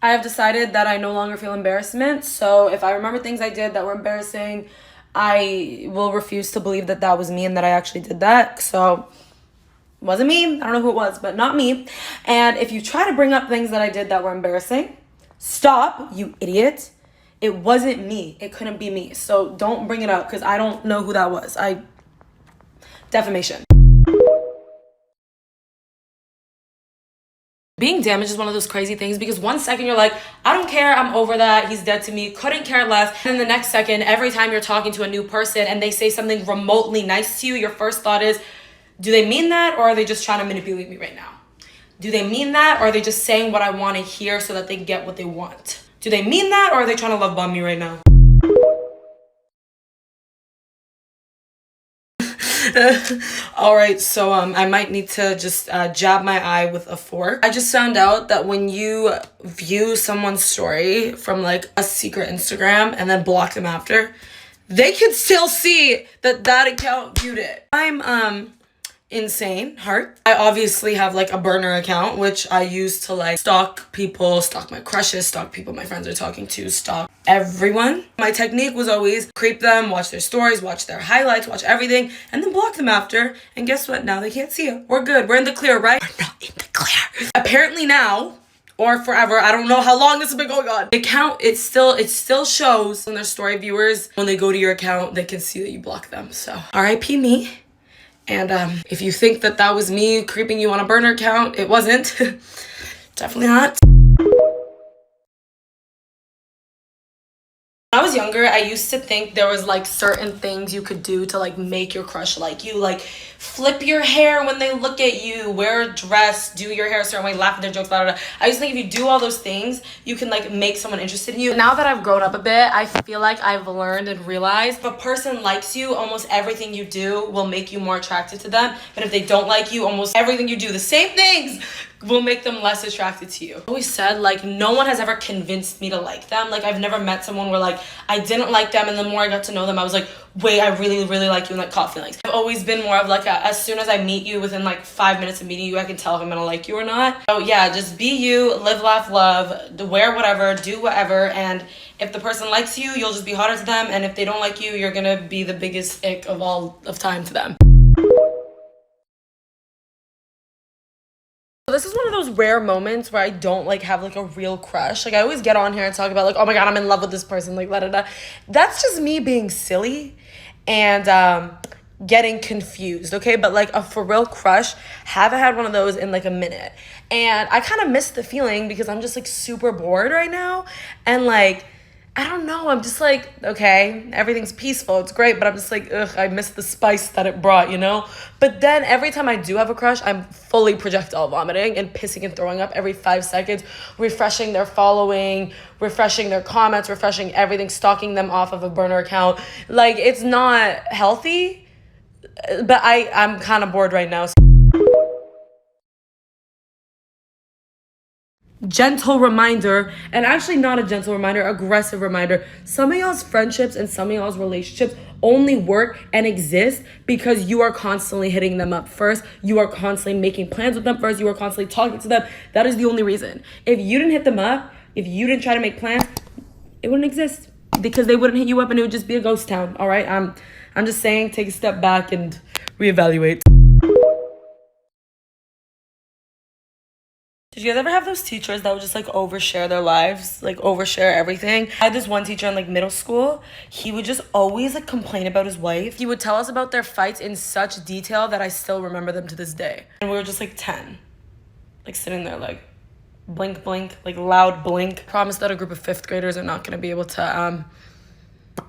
I have decided that I no longer feel embarrassment. So if I remember things I did that were embarrassing, I will refuse to believe that that was me and that I actually did that. So it wasn't me. I don't know who it was, but not me. And if you try to bring up things that I did that were embarrassing, stop, you idiot. It wasn't me. It couldn't be me. So don't bring it up because I don't know who that was. Defamation. Being damaged is one of those crazy things because one second you're like, I don't care, I'm over that, he's dead to me, couldn't care less. And then the next second, every time you're talking to a new person and they say something remotely nice to you, your first thought is, do they mean that or are they just trying to manipulate me right now? Do they mean that or are they just saying what I want to hear so that they get what they want? Do they mean that or are they trying to love bomb me right now? All right, so I might need to just jab my eye with a fork. I just found out that when you view someone's story from like a secret Instagram and then block them after, they can still see that that account viewed it. I'm insane heart. I obviously have like a burner account which I use to like stalk people, stalk my crushes, stalk people my friends are talking to, stalk everyone. My technique was always creep them, watch their stories, watch their highlights, watch everything, and then block them after. And guess what? Now they can't see it. We're good. We're in the clear, right? We're not in the clear. Apparently now, or forever, I don't know how long this has been going on. The account, it still shows when their story viewers, when they go to your account, they can see that you block them. So RIP me. And if you think that that was me creeping you on a burner account, it wasn't. Definitely not. When I was younger, I used to think there was like certain things you could do to like make your crush like you. Like flip your hair when they look at you, wear a dress, do your hair a certain way, laugh at their jokes, blah, blah, blah. I used to think if you do all those things, you can like make someone interested in you. Now that I've grown up a bit, I feel like I've learned and realized if a person likes you, almost everything you do will make you more attracted to them. But if they don't like you, almost everything you do, the same things, will make them less attracted to you. I always said like no one has ever convinced me to like them. Like I've never met someone where like I didn't like them and the more I got to know them I was like, wait, I really like you, and like caught feelings. I've always been more of like as soon as I meet you, within like 5 minutes of meeting you, I can tell if I'm gonna like you or not. So yeah, just be you, live, laugh, love, wear whatever, do whatever, and if the person likes you, you'll just be hotter to them, and if they don't like you, you're gonna be the biggest ick of all of time to them. This is one of those rare moments where I don't like have like a real crush. Like I always get on here and talk about like, oh my god, I'm in love with this person, like da. That's just me being silly and getting confused, okay? But like a for real crush, haven't had one of those in like a minute. And I kind of miss the feeling because I'm just like super bored right now. And like, I don't know, I'm just like, okay, everything's peaceful, it's great, but I'm just like, ugh, I miss the spice that it brought, you know? But then every time I do have a crush, I'm fully projectile vomiting and pissing and throwing up every 5 seconds, refreshing their following, refreshing their comments, refreshing everything, stalking them off of a burner account. Like, it's not healthy, but I'm kind of bored right now. Gentle reminder, and actually not a gentle reminder, aggressive reminder. Some of y'all's friendships and some of y'all's relationships only work and exist because you are constantly hitting them up first. You are constantly making plans with them first. You are constantly talking to them. That is the only reason. If you didn't hit them up, if you didn't try to make plans, it wouldn't exist because they wouldn't hit you up and it would just be a ghost town, all right? I'm just saying, take a step back and reevaluate. Did you guys ever have those teachers that would just like overshare their lives, like overshare everything? I had this one teacher in like middle school. He would just always like complain about his wife. He would tell us about their fights in such detail that I still remember them to this day. And we were just like 10, like sitting there like blink, blink, like loud blink. Promise that a group of 5th graders are not gonna be able to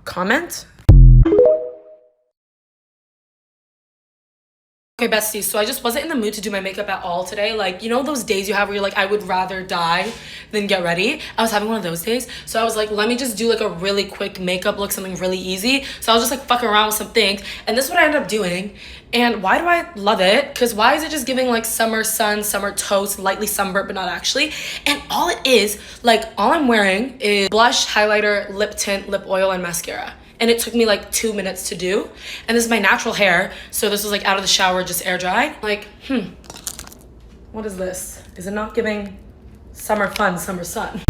comment. Okay, besties, so I just wasn't in the mood to do my makeup at all today. Like, you know those days you have where you're like, I would rather die than get ready? I was having one of those days. So I was like, let me just do like a really quick makeup look, something really easy. So I was just like fucking around with some things. And this is what I ended up doing. And why do I love it? Because why is it just giving like summer sun, summer toast, lightly sunburnt, but not actually? And all it is, like all I'm wearing is blush, highlighter, lip tint, lip oil, and mascara. And it took me like 2 minutes to do. And this is my natural hair. So this was like out of the shower, just air dried. Like, what is this? Is it not giving summer fun, summer sun?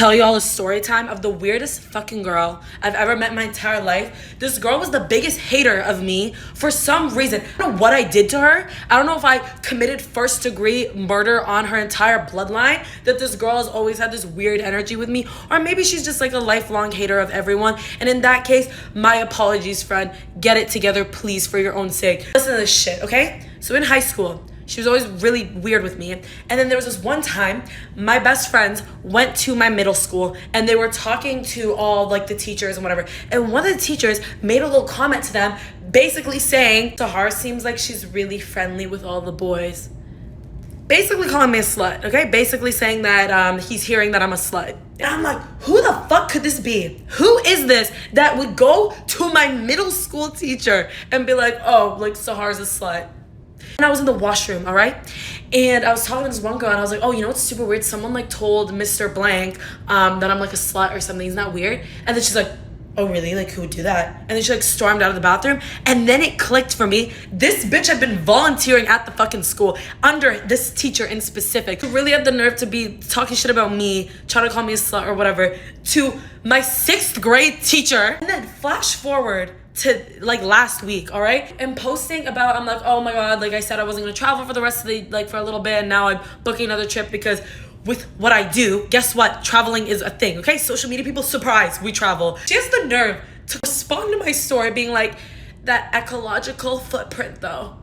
tell y'all a story time of the weirdest fucking girl I've ever met in my entire life. This girl was the biggest hater of me for some reason. I don't know what I did to her. I don't know if I committed first degree murder on her entire bloodline, that this girl has always had this weird energy with me, or maybe she's just like a lifelong hater of everyone. And in that case, my apologies, friend. Get it together, please, for your own sake. Listen to this shit, okay? So in high school, she was always really weird with me. And then there was this one time, my best friends went to my middle school and they were talking to all like the teachers and whatever. And one of the teachers made a little comment to them, basically saying, Saharrooo seems like she's really friendly with all the boys. Basically calling me a slut, okay? Basically saying that he's hearing that I'm a slut. And I'm like, who the fuck could this be? Who is this that would go to my middle school teacher and be like, oh, like Saharrouu's a slut? And I was in the washroom, all right? And I was talking to this one girl and I was like, oh, you know what's super weird? Someone like told Mr. Blank that I'm like a slut or something. Isn't that weird? And then she's like, oh, really? Like, who would do that? And then she like stormed out of the bathroom. And then it clicked for me. This bitch had been volunteering at the fucking school under this teacher in specific, who really had the nerve to be talking shit about me, trying to call me a slut or whatever, to my 6th grade teacher. And then flash forward to like last week, all right? And posting about, I'm like, oh my God, like I said, I wasn't gonna travel for the rest of the, like for a little bit, and now I'm booking another trip because with what I do, guess what? Traveling is a thing, okay? Social media people, surprise, we travel. She has the nerve to respond to my story being like, that ecological footprint though.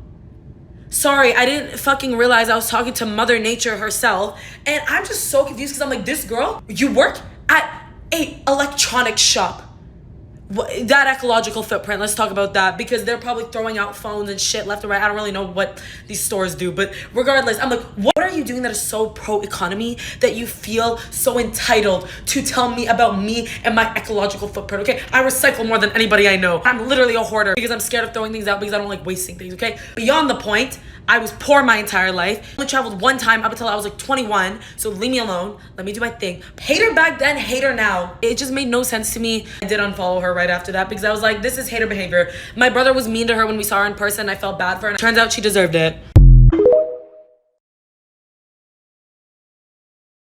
Sorry, I didn't fucking realize I was talking to Mother Nature herself. And I'm just so confused because I'm like, this girl, you work at a electronics shop. That ecological footprint, let's talk about that, because they're probably throwing out phones and shit left and right. I don't really know what these stores do, but regardless, I'm like, what are you doing that is so pro-economy that you feel so entitled to tell me about me and my ecological footprint, okay? I recycle more than anybody I know. I'm literally a hoarder because I'm scared of throwing things out because I don't like wasting things, okay? Beyond the point, I was poor my entire life. I only traveled one time up until I was like 21, so leave me alone. Let me do my thing. Hater back then, hater now. It just made no sense to me. I did unfollow her right after that because I was like, this is hater behavior. My brother was mean to her when we saw her in person. I felt bad for her. And turns out she deserved it.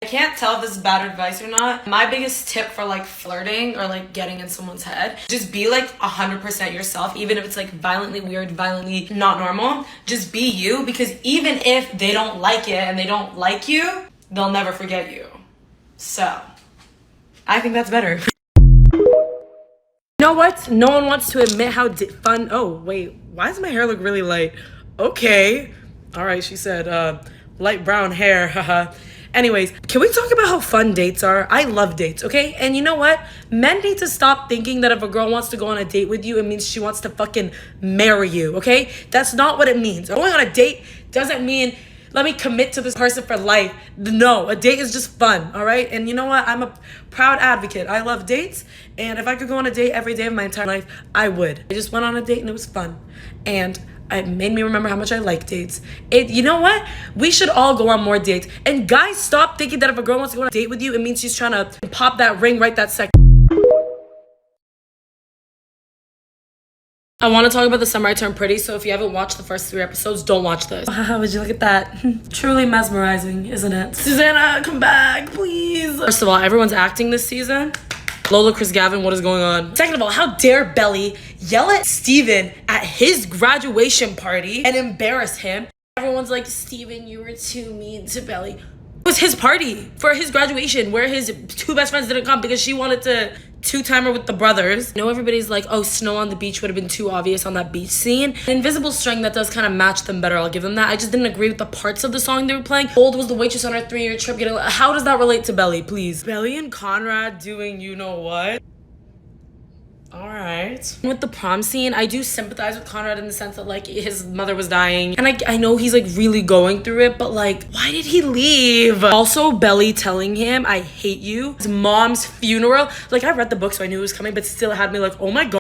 I can't tell if this is bad advice or not. My biggest tip for like flirting or like getting in someone's head, just be like 100% yourself, even if it's like violently weird, violently not normal. Just be you, because even if they don't like it and they don't like you, they'll never forget you. So I think that's better. You know what? No one wants to admit how fun. Oh, wait. Why does my hair look really light? Okay. All right, she said light brown hair. Haha. Anyways, can we talk about how fun dates are? I love dates, okay? And you know what? Men need to stop thinking that if a girl wants to go on a date with you, it means she wants to fucking marry you, okay? That's not what it means. Going on a date doesn't mean let me commit to this person for life. No, a date is just fun, all right? And you know what? I'm a proud advocate. I love dates, and if I could go on a date every day of my entire life, I would. I just went on a date and it was fun. And it made me remember how much I like dates. You know what? We should all go on more dates. And guys, stop thinking that if a girl wants to go on a date with you, it means she's trying to pop that ring right that second. I want to talk about the summer I turned pretty, so if you haven't watched the first 3 episodes, don't watch this. How would you look at that? Truly mesmerizing, isn't it? Susanna, come back, please. First of all, everyone's acting this season. Lola, Chris Gavin, what is going on? Second of all, how dare Belly yell at Steven at his graduation party and embarrass him? Everyone's like, Steven, you were too mean to Belly. It was his party for his graduation where his 2 best friends didn't come because she wanted to 2-timer with the brothers. You know, everybody's like, oh, snow on the beach would have been too obvious on that beach scene. Invisible String, that does kind of match them better, I'll give them that. I just didn't agree with the parts of the song they were playing. Gold was the waitress on our 3-year trip. How does that relate to Belly, please? Belly and Conrad doing you know what? All right. With the prom scene, I do sympathize with Conrad in the sense that like his mother was dying, and I know he's like really going through it, but like, why did he leave? Also, Belly telling him I hate you. His mom's funeral. Like, I read the book, so I knew it was coming, but still it had me like, oh my God.